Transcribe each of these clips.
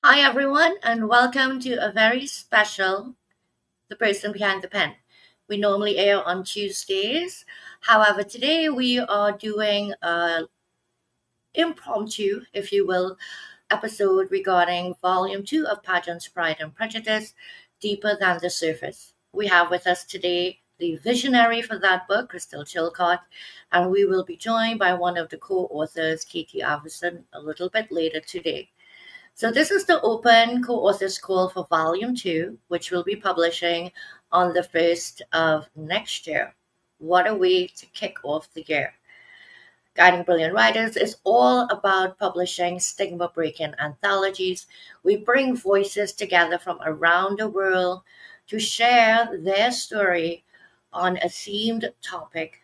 Hi, everyone, and welcome to a very special The Person Behind the Pen. We normally air on Tuesdays. However, today we are doing a impromptu, if you will, episode regarding Volume 2 of Pageants, Pride and Prejudice, Deeper Than the Surface. We have with us today the visionary for that book, Crystal Chilcott, and we will be joined by one of the co-authors, Katie Avison, a little bit later today. So this is the open co-authors call for volume two, which we'll be publishing on the 1st of next year. What a way to kick off the year. Guiding Brilliant Writers is all about publishing stigma breaking anthologies. We bring voices together from around the world to share their story on a themed topic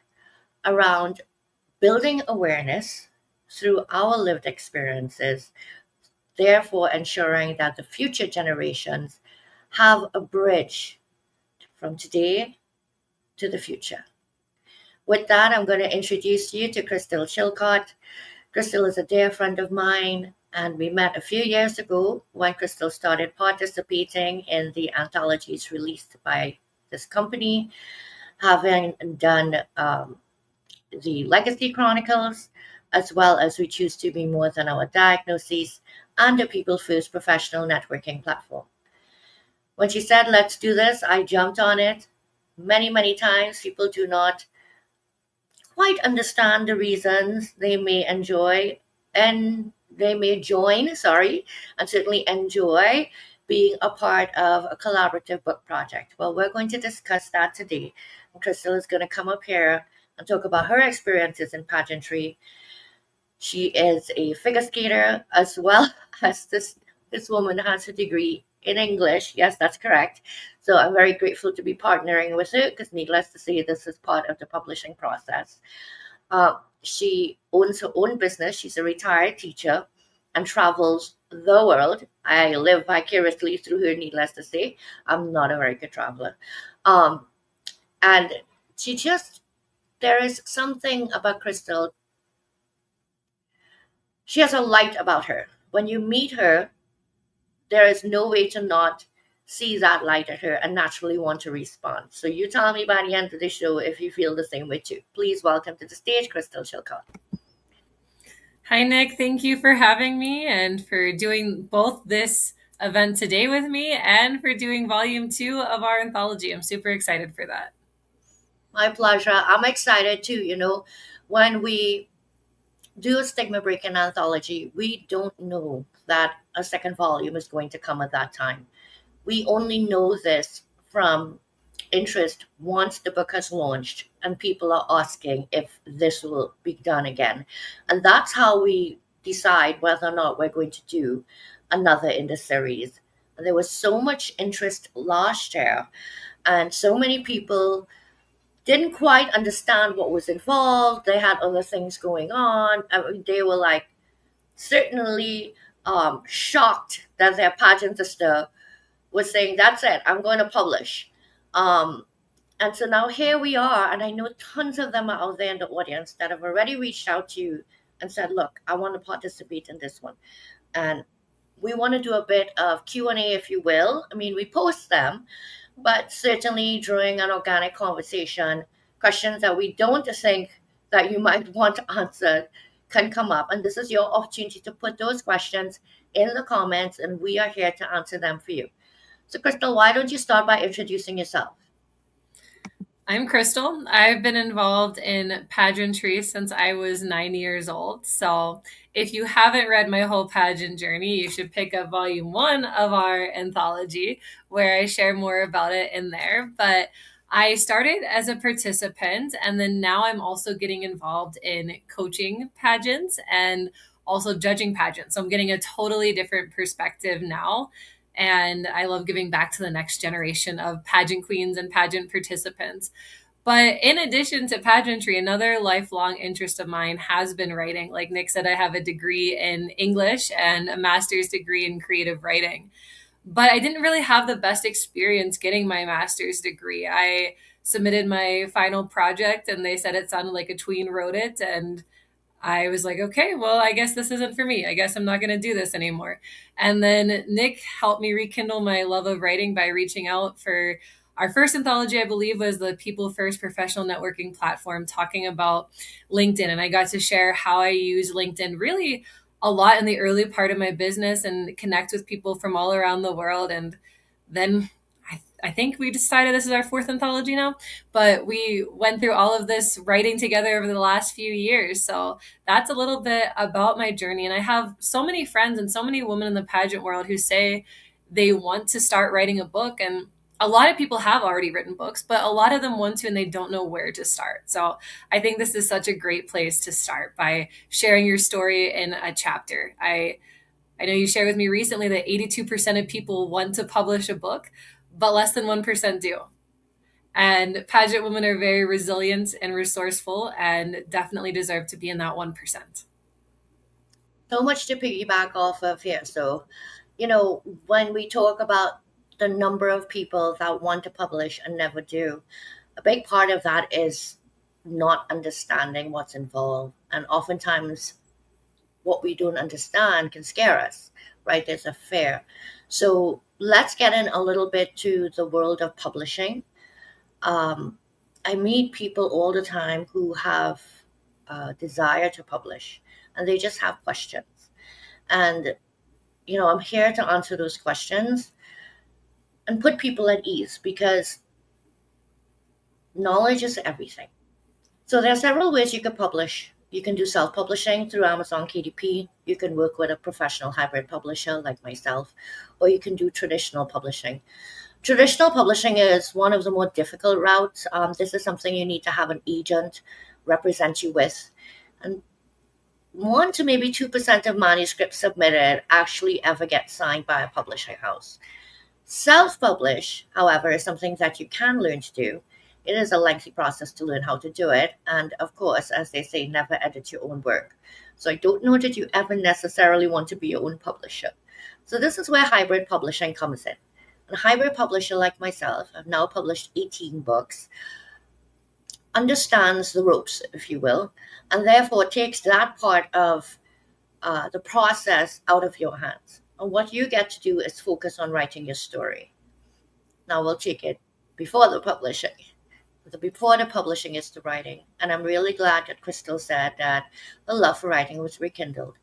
around building awareness through our lived experiences, therefore ensuring that the future generations have a bridge from today to the future. With that, I'm going to introduce you to Crystal Chilcott. Crystal is a dear friend of mine, and we met a few years ago when Crystal started participating in the anthologies released by this company, having done the Legacy Chronicles, as well as We Choose to Be More Than Our Diagnoses, and the People First professional networking platform. When she said, let's do this, I jumped on it. Many times, people do not quite understand the reasons they may enjoy and they may join, and certainly enjoy being a part of a collaborative book project. Well, we're going to discuss that today. And Crystal is going to come up here and talk about her experiences in pageantry. She is a figure skater as well as this woman has a degree in English. Yes, that's correct. So I'm very grateful to be partnering with her because, needless to say, this is part of the publishing process. She owns her own business. She's a retired teacher and travels the world. I live vicariously through her, needless to say. I'm not a very good traveler. And there is something about Crystal. She has a light about her. When you meet her, there is no way to not see that light at her and naturally want to respond. So you tell me by the end of the show if you feel the same way too. Please welcome to the stage, Crystal Chilcott. Hi, Nick. Thank you for having me and for doing both this event today with me and for doing volume 2 of our anthology. I'm super excited for that. My pleasure. I'm excited too. When we do a stigma breaking anthology, we don't know that a second volume is going to come at that time. We only know this from interest once the book has launched and people are asking if this will be done again. And that's how we decide whether or not we're going to do another in the series. There was so much interest last year, and so many people didn't quite understand what was involved. They had other things going on. I mean, they were like certainly shocked that their pageant sister was saying, "That's it, I'm going to publish." Um, and so now here we are, and I know tons of them are out there in the audience that have already reached out to you and said, "Look, I want to participate in this one," and we want to do a bit of Q&A, if you will. I mean, we post them, but certainly during an organic conversation, questions that we don't think that you might want answered can come up. And this is your opportunity to put those questions in the comments, and we are here to answer them for you. So, Crystal, why don't you start by introducing yourself? I'm Crystal. I've been involved in pageantry since I was 9 years old. So if you haven't read my whole pageant journey, you should pick up volume 1 of our anthology, where I share more about it in there. But I started as a participant, and then now I'm also getting involved in coaching pageants and also judging pageants. So I'm getting a totally different perspective now. And I love giving back to the next generation of pageant queens and pageant participants. But in addition to pageantry, another lifelong interest of mine has been writing. Like Nick said, I have a degree in English and a master's degree in creative writing. But I didn't really have the best experience getting my master's degree. I submitted my final project and they said it sounded like a tween wrote it. And I was like, okay, well, I guess this isn't for me. I guess I'm not going to do this anymore. And then Nick helped me rekindle my love of writing by reaching out for our first anthology, I believe, was the People First Professional Networking Platform, talking about LinkedIn. And I got to share how I use LinkedIn really a lot in the early part of my business and connect with people from all around the world. And then I think we decided this is our fourth anthology now, but we went through all of this writing together over the last few years. So that's a little bit about my journey. And I have so many friends and so many women in the pageant world who say they want to start writing a book. And a lot of people have already written books, but a lot of them want to and they don't know where to start. So I think this is such a great place to start by sharing your story in a chapter. I know you shared with me recently that 82% of people want to publish a book, but less than 1% do. And pageant women are very resilient and resourceful and definitely deserve to be in that 1%. So much to piggyback off of here. So, when we talk about the number of people that want to publish and never do, a big part of that is not understanding what's involved. And oftentimes, what we don't understand can scare us, right? There's a fear. So, let's get in a little bit to the world of publishing. Um, I meet people all the time who have a desire to publish and they just have questions. And, I'm here to answer those questions and put people at ease because knowledge is everything. So there are several ways you can publish. You can do self-publishing through Amazon KDP. You can work with a professional hybrid publisher like myself, or you can do traditional publishing. Traditional publishing is one of the more difficult routes. This is something you need to have an agent represent you with. And 1 to maybe 2% of manuscripts submitted actually ever get signed by a publishing house. Self publish, however, is something that you can learn to do. It is a lengthy process to learn how to do it. And of course, as they say, never edit your own work. So I don't know that you ever necessarily want to be your own publisher. So this is where hybrid publishing comes in. A hybrid publisher like myself, I've now published 18 books, understands the ropes, if you will, and therefore takes that part of the process out of your hands. And what you get to do is focus on writing your story. Now we'll take it before the publishing. The before the publishing is the writing. And I'm really glad that Crystal said that the love for writing was rekindled.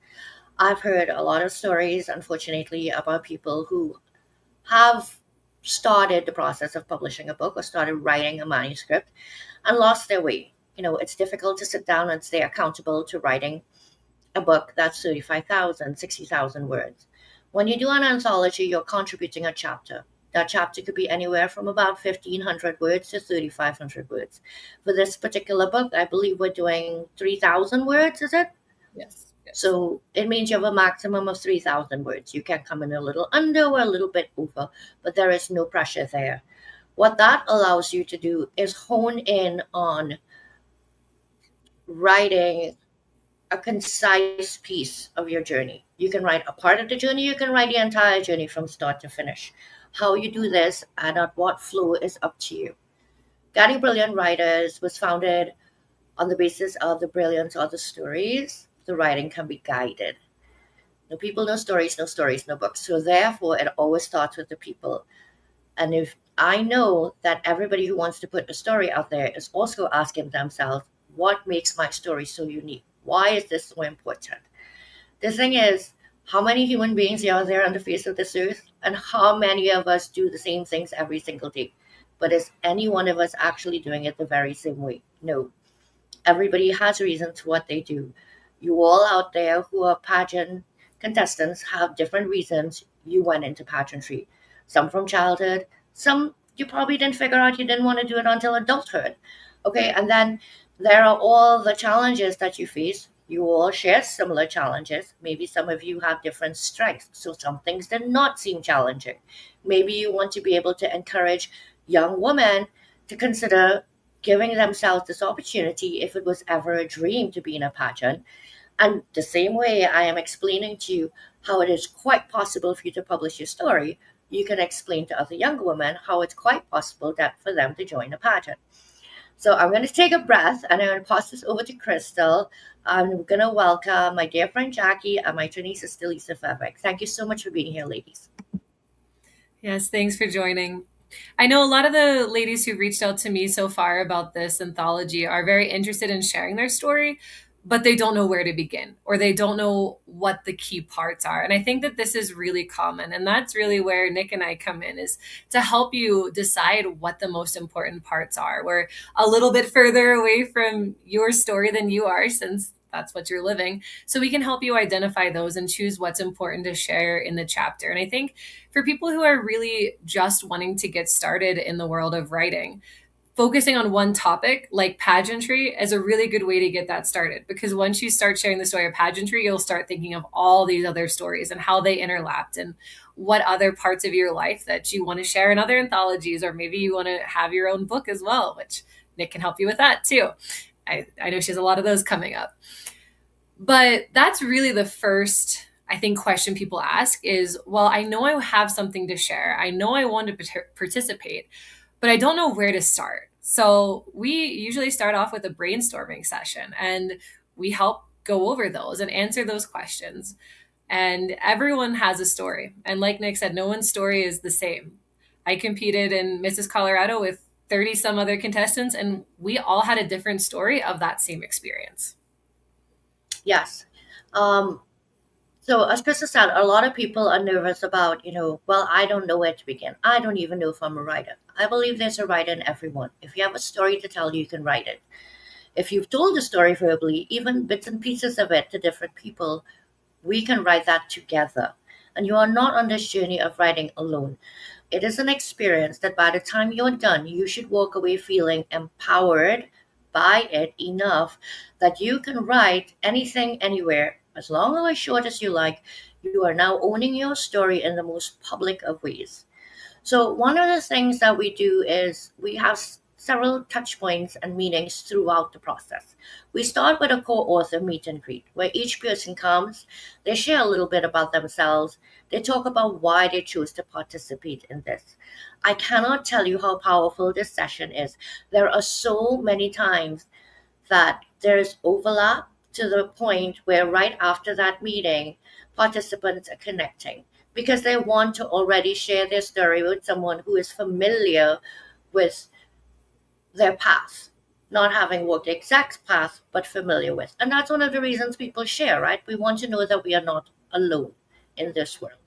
I've heard a lot of stories, unfortunately, about people who have started the process of publishing a book or started writing a manuscript and lost their way. It's difficult to sit down and stay accountable to writing a book that's 35,000, 60,000 words. When you do an anthology, you're contributing a chapter. That chapter could be anywhere from about 1,500 words to 3,500 words. For this particular book, I believe we're doing 3,000 words, is it? Yes. Yes. So it means you have a maximum of 3,000 words. You can come in a little under or a little bit over, but there is no pressure there. What that allows you to do is hone in on writing a concise piece of your journey. You can write a part of the journey, you can write the entire journey from start to finish. How you do this and at what flow is up to you. Guiding Brilliant Writers was founded on the basis of the brilliance of the stories. The writing can be guided. No people, no stories, no stories, no books. So therefore, it always starts with the people. And if I know that everybody who wants to put a story out there is also asking themselves, what makes my story so unique? Why is this so important? The thing is, how many human beings are there on the face of this earth? And how many of us do the same things every single day? But is any one of us actually doing it the very same way? No. Everybody has reasons for what they do. You all out there who are pageant contestants have different reasons you went into pageantry. Some from childhood, some you probably didn't figure out you didn't want to do it until adulthood. Okay, and then there are all the challenges that you face. You all share similar challenges. Maybe some of you have different strengths, so some things did not seem challenging. Maybe you want to be able to encourage young women to consider giving themselves this opportunity if it was ever a dream to be in a pageant. And the same way I am explaining to you how it is quite possible for you to publish your story, you can explain to other young women how it's quite possible that for them to join a pageant. So I'm going to take a breath and I'm going to pass this over to Crystal. I'm going to welcome my dear friend Jackie and my twin sister Lisa Fabric. Thank you so much for being here, ladies. Yes, thanks for joining. I know a lot of the ladies who reached out to me so far about this anthology are very interested in sharing their story, but they don't know where to begin or they don't know what the key parts are. And I think that this is really common. And that's really where Nick and I come in, is to help you decide what the most important parts are. We're a little bit further away from your story than you are, since that's what you're living. So we can help you identify those and choose what's important to share in the chapter. And I think for people who are really just wanting to get started in the world of writing, focusing on one topic like pageantry is a really good way to get that started, because once you start sharing the story of pageantry, you'll start thinking of all these other stories and how they interlapped and what other parts of your life that you want to share in other anthologies, or maybe you want to have your own book as well, which Nick can help you with that too. I know she has a lot of those coming up. But that's really the first, I think, question people ask is, well, I know I have something to share. I know I want to participate, but I don't know where to start. So we usually start off with a brainstorming session and we help go over those and answer those questions. And everyone has a story. And like Nick said, no one's story is the same. I competed in Mrs. Colorado with 30 some other contestants, and we all had a different story of that same experience. Yes. Um, so, as Krista said, a lot of people are nervous about, well, I don't know where to begin. I don't even know if I'm a writer. I believe there's a writer in everyone. If you have a story to tell, you can write it. If you've told a story verbally, even bits and pieces of it to different people, we can write that together. And you are not on this journey of writing alone. It is an experience that by the time you're done, you should walk away feeling empowered by it enough that you can write anything, anywhere, as long or as short as you like. You are now owning your story in the most public of ways. So one of the things that we do is we have several touch points and meetings throughout the process. We start with a co-author meet and greet, where each person comes, they share a little bit about themselves, they talk about why they chose to participate in this. I cannot tell you how powerful this session is. There are so many times that there's overlap to the point where right after that meeting, participants are connecting because they want to already share their story with someone who is familiar with their path, not having walked the exact path, but familiar with. And that's one of the reasons people share, right? We want to know that we are not alone in this world.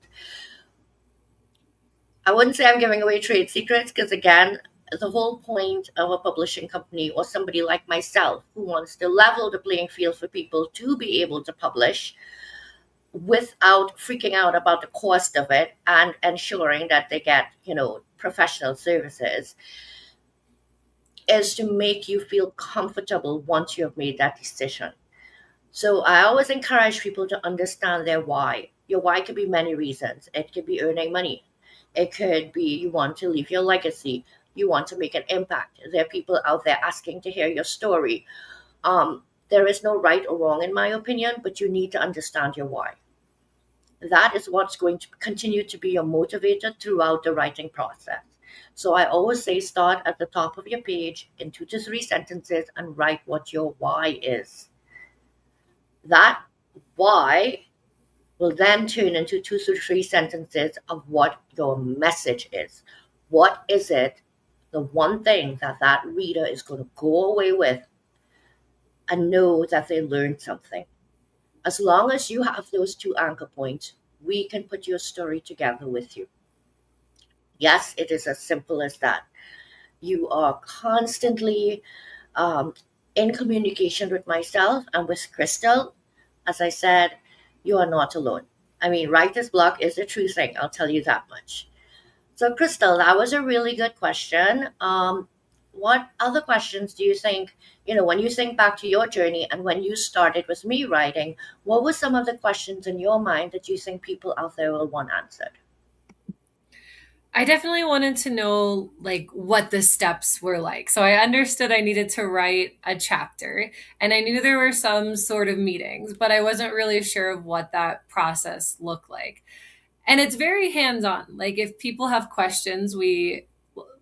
I wouldn't say I'm giving away trade secrets because, again, the whole point of a publishing company or somebody like myself who wants to level the playing field for people to be able to publish without freaking out about the cost of it and ensuring that they get, professional services, is to make you feel comfortable once you have made that decision. So I always encourage people to understand their why. Your why could be many reasons. It could be earning money. It could be you want to leave your legacy. You want to make an impact. There are people out there asking to hear your story. There is no right or wrong, in my opinion, but you need to understand your why. That is what's going to continue to be your motivator throughout the writing process. So I always say start at the top of your page in 2 to 3 sentences and write what your why is. That why will then turn into 2 to 3 sentences of what your message is. What is it, the one thing that that reader is going to go away with and know that they learned something? As long as you have those two anchor points, we can put your story together with you. Yes, it is as simple as that. You are constantly um, in communication with myself and with Crystal. As I said, you are not alone. I mean, writer's block is a true thing, I'll tell you that much. So, Crystal, that was a really good question. What other questions do you think, when you think back to your journey and when you started with me writing, what were some of the questions in your mind that you think people out there will want answered? I definitely wanted to know like what the steps were like. So I understood I needed to write a chapter and I knew there were some sort of meetings, but I wasn't really sure of what that process looked like. And it's very hands-on. Like if people have questions, we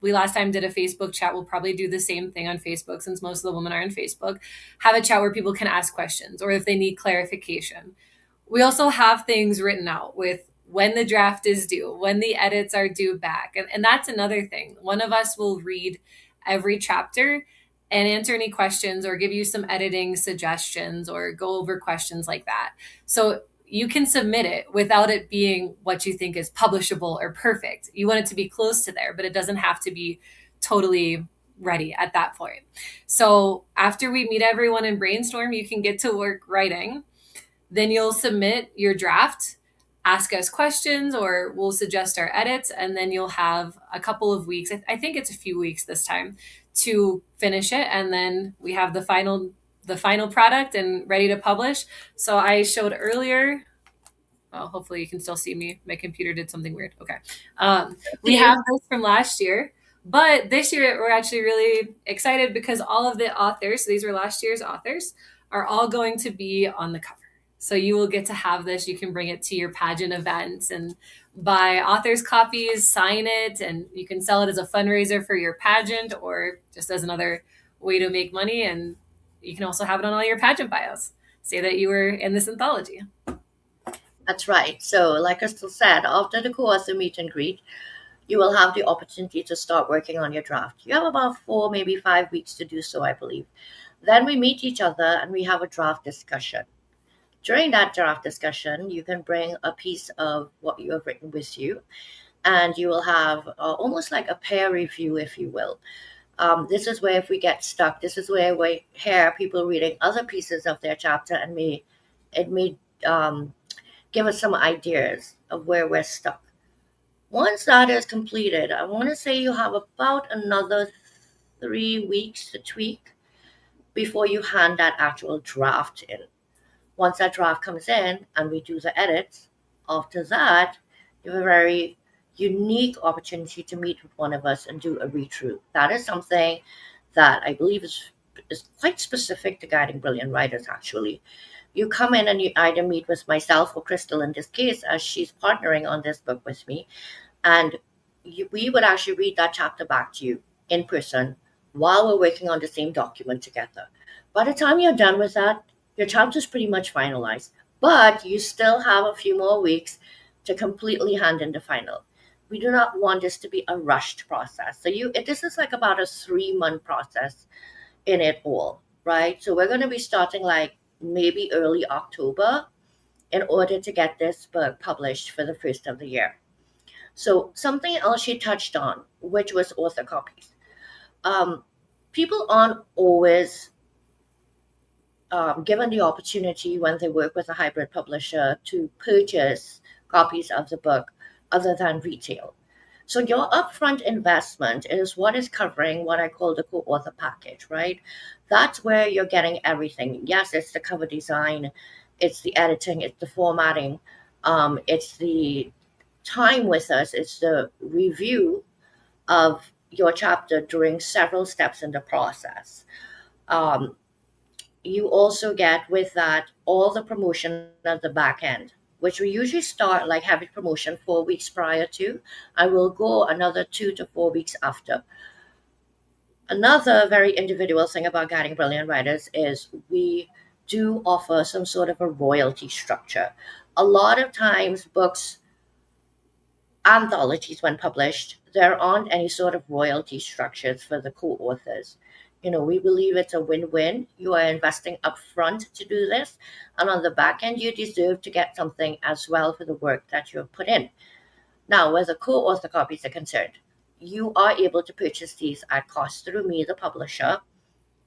we last time did a Facebook chat. We'll probably do the same thing on Facebook since most of the women are on Facebook. Have a chat where people can ask questions or if they need clarification. We also have things written out with when the draft is due, when the edits are due back. And that's another thing. One of us will read every chapter and answer any questions or give you some editing suggestions or go over questions like that. So you can submit it without it being what you think is publishable or perfect. You want it to be close to there, but it doesn't have to be totally ready at that point. So after we meet everyone and brainstorm, you can get to work writing. Then you'll submit your draft, ask us questions, or we'll suggest our edits, and then you'll have a couple of weeks. I think it's a few weeks this time to finish it, and then we have the final product and ready to publish. So I showed earlier. Well, hopefully you can still see me. My computer did something weird. Okay. We See have you. this from last year, but this year we're actually really excited because all of the authors, so these were last year's authors, are all going to be on the cover. So you will get to have this. You can bring it to your pageant events and buy authors' copies, sign it, and you can sell it as a fundraiser for your pageant or just as another way to make money. And you can also have it on all your pageant bios. Say that you were in this anthology. That's right. So, like Crystal said, after the co-author meet and greet, you will have the opportunity to start working on your draft. You have about 4, maybe 5 weeks to do so, I believe. Then we meet each other and we have a draft discussion. During that draft discussion, you can bring a piece of what you have written with you, and you will have almost like a peer review, if you will. This is where, if we get stuck, this is where we hear people reading other pieces of their chapter, and it may give us some ideas of where we're stuck. Once that is completed, I want to say you have about another 3 weeks to tweak before you hand that actual draft in. Once that draft comes in and we do the edits, after that, you have a very unique opportunity to meet with one of us and do a read through. That is something that I believe is quite specific to guiding brilliant writers, actually. You come in and you either meet with myself or Crystal in this case, as she's partnering on this book with me, and we would actually read that chapter back to you in person while we're working on the same document together. By the time you're done with that, your chapter is pretty much finalized, but you still have a few more weeks to completely hand in the final. We do not want this to be a rushed process. This is like about a 3-month process in it all, right? So we're going to be starting like maybe early October in order to get this book published for the first of the year. So something else she touched on, which was author copies. Um, People aren't always given the opportunity when they work with a hybrid publisher to purchase copies of the book other than retail. So your upfront investment is what is covering what I call the co-author package, right? That's where you're getting everything. Yes, it's the cover design, it's the editing, it's the formatting, it's the time with us, it's the review of your chapter during several steps in the process. Um, you also get with that all the promotion at the back end, which we usually start like having promotion 4 weeks prior to, and will go another 2 to 4 weeks after. Another very individual thing about guiding brilliant writers is we do offer some sort of a royalty structure. A lot of times, books, anthologies, when published, there aren't any sort of royalty structures for the co-authors. We believe it's a win-win. You are investing upfront to do this, and on the back end, you deserve to get something as well for the work that you have put in. Now, where the co-author copies are concerned, you are able to purchase these at cost through me, the publisher,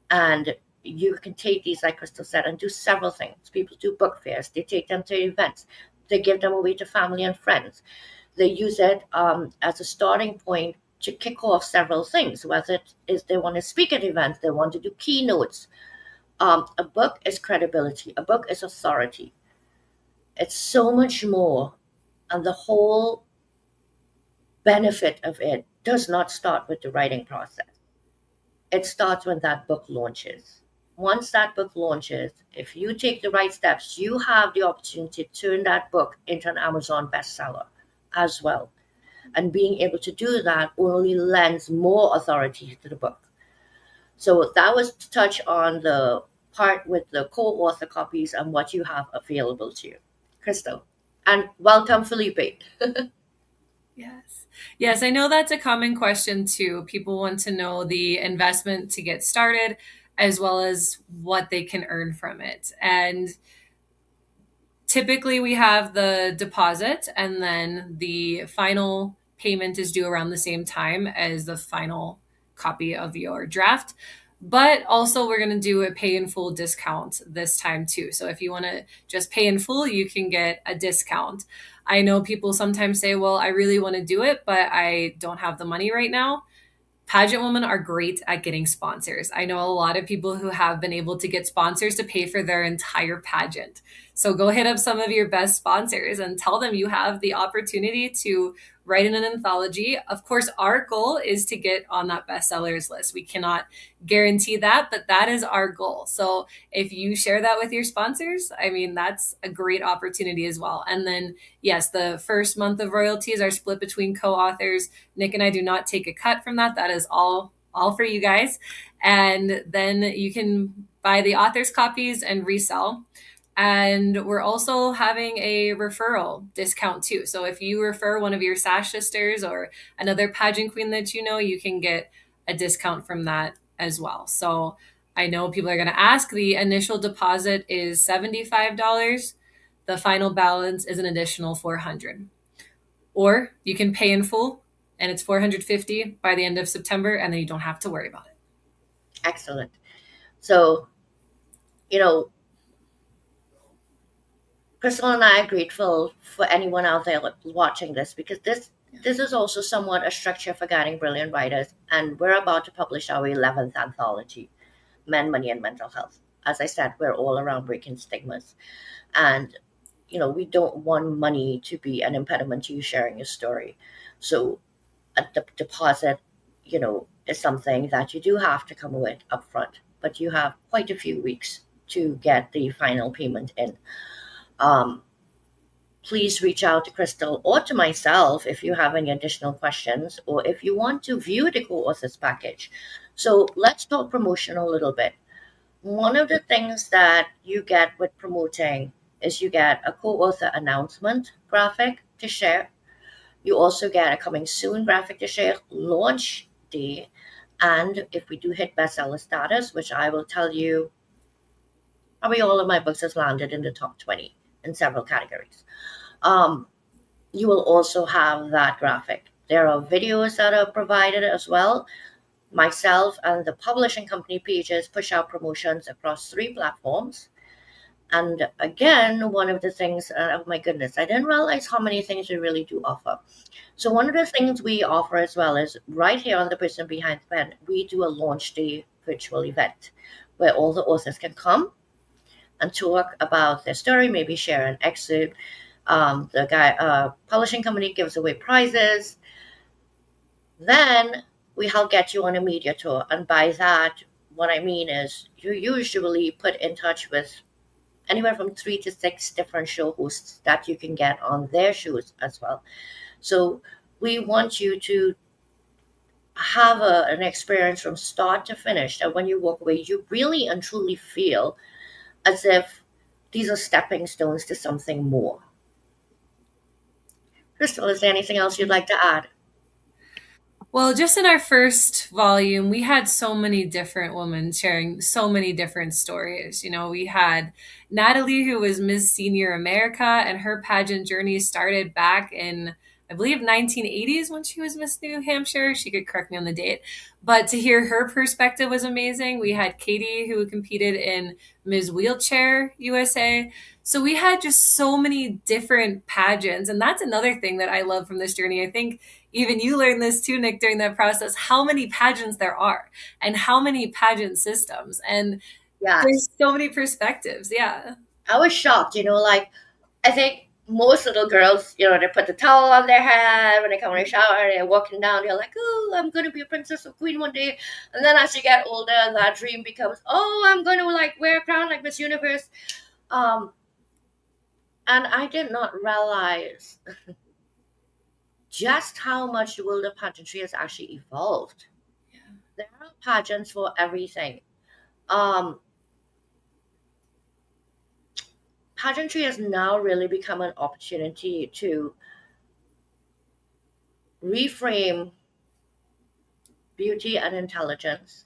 and you can take these, like Crystal said, and do several things. People do book fairs, they take them to events, they give them away to family and friends. They use it as a starting point to kick off several things, whether it is they want to speak at events, they want to do keynotes. A book is credibility, a book is authority. It's so much more, and the whole benefit of it does not start with the writing process. It starts when that book launches. Once that book launches, if you take the right steps, you have the opportunity to turn that book into an Amazon bestseller as well. And being able to do that only lends more authority to the book. So that was to touch on the part with the co-author copies and what you have available to you. Crystal. And welcome, Felipe. Yes. Yes, I know that's a common question too. People want to know the investment to get started as well as what they can earn from it. And typically we have the deposit and then the final payment is due around the same time as the final copy of your draft. But also, we're going to do a pay in full discount this time too. So, if you want to just pay in full, you can get a discount. I know people sometimes say, well, I really want to do it, but I don't have the money right now. Pageant women are great at getting sponsors. I know a lot of people who have been able to get sponsors to pay for their entire pageant. So go hit up some of your best sponsors and tell them you have the opportunity to write in an anthology. Of course, our goal is to get on that bestsellers list. We cannot guarantee that, but that is our goal. So if you share that with your sponsors, I mean, that's a great opportunity as well. And then, yes, the first month of royalties are split between co-authors. Nick and I do not take a cut from that. That is all for you guys. And then you can buy the author's copies and resell. And we're also having a referral discount too. So if you refer one of your Sash sisters or another pageant queen that you know, you can get a discount from that as well. So I know people are going to ask. The initial deposit is $75. The final balance is an additional 400. Or you can pay in full and it's 450 by the end of September and then you don't have to worry about it. Excellent. So, you know, Crystal and I are grateful for anyone out there watching this, because this is also somewhat a structure for guiding brilliant writers, and we're about to publish our 11th anthology, Men, Money, and Mental Health. As I said, we're all around breaking stigmas, and we don't want money to be an impediment to you sharing your story. So a deposit, is something that you do have to come with upfront, but you have quite a few weeks to get the final payment in. Um, Please reach out to Crystal or to myself if you have any additional questions, or if you want to view the co-authors package. So let's talk promotion a little bit. One of the things that you get with promoting is you get a co-author announcement graphic to share. You also get a coming soon graphic to share, launch day, and if we do hit bestseller status, which I will tell you, probably all of my books has landed in the top 20 in several categories. Um, you will also have that graphic. There are videos that are provided as well. Myself and the publishing company Pages push out promotions across 3 platforms. And again, one of the things, oh my goodness, I didn't realize how many things we really do offer. So one of the things we offer as well is right here on the Person Behind the Pen, we do a launch day virtual event where all the authors can come and talk about their story, maybe share an excerpt. The publishing company gives away prizes. Then we help get you on a media tour. And by that, what I mean is you usually put in touch with anywhere from 3 to 6 different show hosts that you can get on their shows as well. So we want you to have an experience from start to finish that when you walk away, you really and truly feel as if these are stepping stones to something more. Crystal, is there anything else you'd like to add? Well, just in our first volume, we had so many different women sharing so many different stories. You know, we had Natalie, who was Miss Senior America, and her pageant journey started back in, I believe, 1980s when she was Miss New Hampshire. She could correct me on the date. But to hear her perspective was amazing. We had Katie, who competed in Ms. Wheelchair USA. So we had just so many different pageants. And that's another thing that I love from this journey. I think even you learned this too, Nick, during that process, how many pageants there are and how many pageant systems. And Yes. there's so many perspectives. Yeah. I was shocked, like, I think most little girls, they put the towel on their head when they come in the shower, they're walking down, they're like, oh, I'm going to be a princess or queen one day. And then as you get older, that dream becomes, oh, I'm going to like wear a crown like Miss Universe. Um, and I did not realize just how much the world of pageantry has actually evolved. There are pageants for everything. Um, Pageantry has now really become an opportunity to reframe beauty and intelligence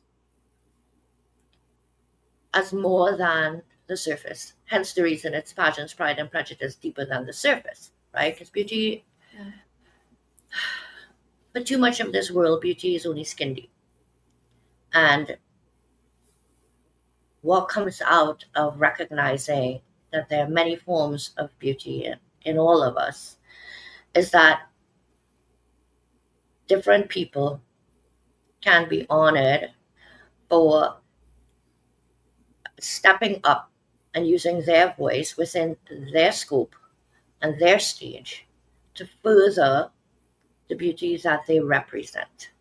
as more than the surface. Hence the reason it's Pageants, Pride, and Prejudice deeper than the surface, right? Because beauty, Yeah. but too much of this world, beauty is only skin deep. And what comes out of recognizing that there are many forms of beauty in all of us is that different people can be honored for stepping up and using their voice within their scope and their stage to further the beauty that they represent.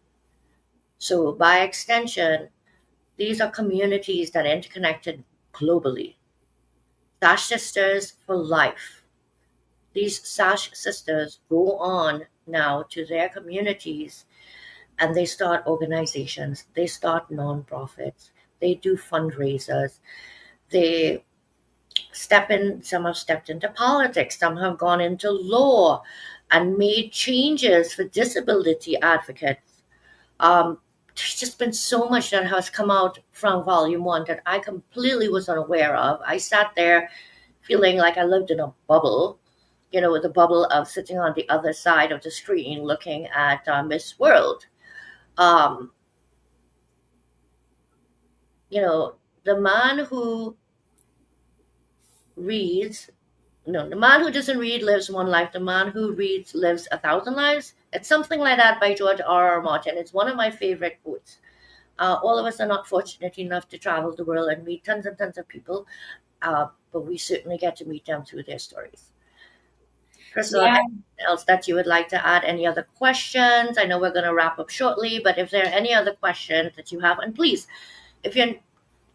So, by extension, these are communities that are interconnected globally. Sash Sisters for life. These Sash Sisters go on now to their communities and they start organizations, they start nonprofits, they do fundraisers, they some have stepped into politics, some have gone into law and made changes for disability advocates. There's just been so much that has come out from volume one that I completely was unaware of. I sat there feeling like I lived in a bubble, the bubble of sitting on the other side of the screen looking at Miss World. Um, you know, the man who reads No, the man who doesn't read lives one life. The man who reads lives a thousand lives. It's something like that by George R. R. Martin. It's one of my favorite quotes. All of us are not fortunate enough to travel the world and meet tons and tons of people, but we certainly get to meet them through their stories. Crystal, Yeah. anything else that you would like to add? Any other questions? I know we're going to wrap up shortly, but if there are any other questions that you have, and please, if you're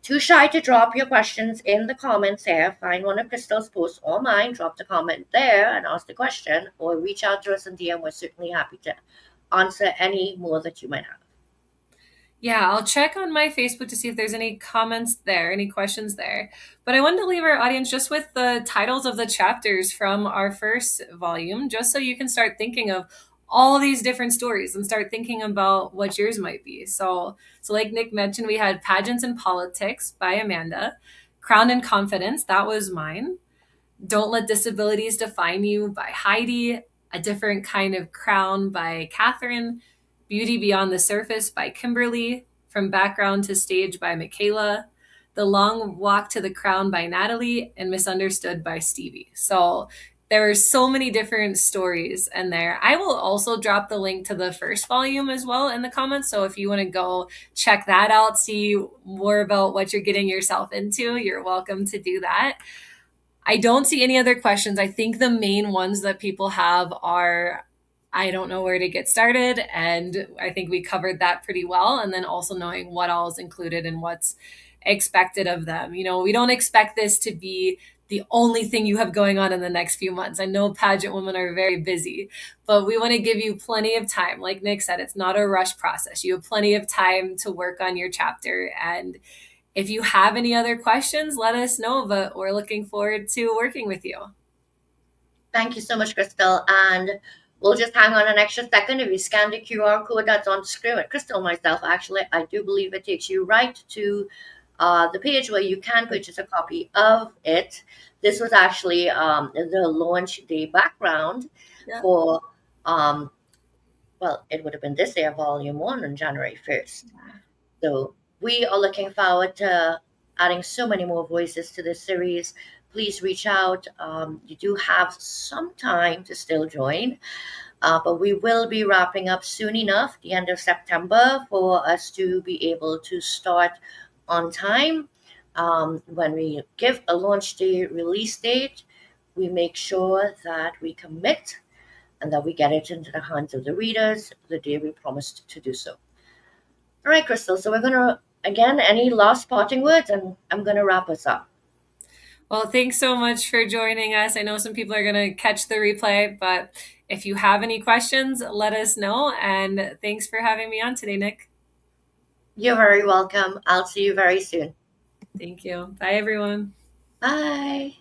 too shy to drop your questions in the comments there, find one of Crystal's posts or mine, drop the comment there and ask the question, or reach out to us in DM. We're certainly happy to answer any more that you might have. Yeah, I'll check on my Facebook to see if there's any comments there, any questions there. But I wanted to leave our audience just with the titles of the chapters from our first volume, just so you can start thinking of all these different stories and start thinking about what yours might be. So like Nick mentioned, we had Pageants and Politics by Amanda, Crowned in Confidence, that was mine. Don't Let Disabilities Define You by Heidi, A Different Kind of Crown by Catherine, Beauty Beyond the Surface by Kimberly, From Background to Stage by Michaela, The Long Walk to the Crown by Natalie, and Misunderstood by Stevie. So there are so many different stories in there. I will also drop the link to the first volume as well in the comments. So if you want to go check that out, see more about what you're getting yourself into, you're welcome to do that. I don't see any other questions. I think the main ones that people have are I don't know where to get started. And I think we covered that pretty well. And then also knowing what all is included and what's expected of them. We don't expect this to be the only thing you have going on in the next few months. I know pageant women are very busy, but we want to give you plenty of time. Like Nick said, it's not a rush process. You have plenty of time to work on your chapter. And if you have any other questions, let us know, but we're looking forward to working with you. Thank you so much, Crystal. And we'll just hang on an extra second. If you scan the QR code that's on screen with Crystal myself, actually, I do believe it takes you right to the page where you can purchase a copy of it. This was actually the launch day background Yeah. for, well, it would have been this year, Volume 1 on January 1st. So we are looking forward to adding so many more voices to this series. Please reach out. You do have some time to still join, but we will be wrapping up soon enough, the end of September, for us to be able to start on time. When we give a launch day release date, we make sure that we commit and that we get it into the hands of the readers the day we promised to do so. All right, Crystal. So we're going to, again, any last parting words, and I'm going to wrap us up. Well, thanks so much for joining us. I know some people are going to catch the replay, but if you have any questions, let us know. And thanks for having me on today, Nick. You're very welcome. I'll see you very soon. Thank you. Bye, everyone. Bye.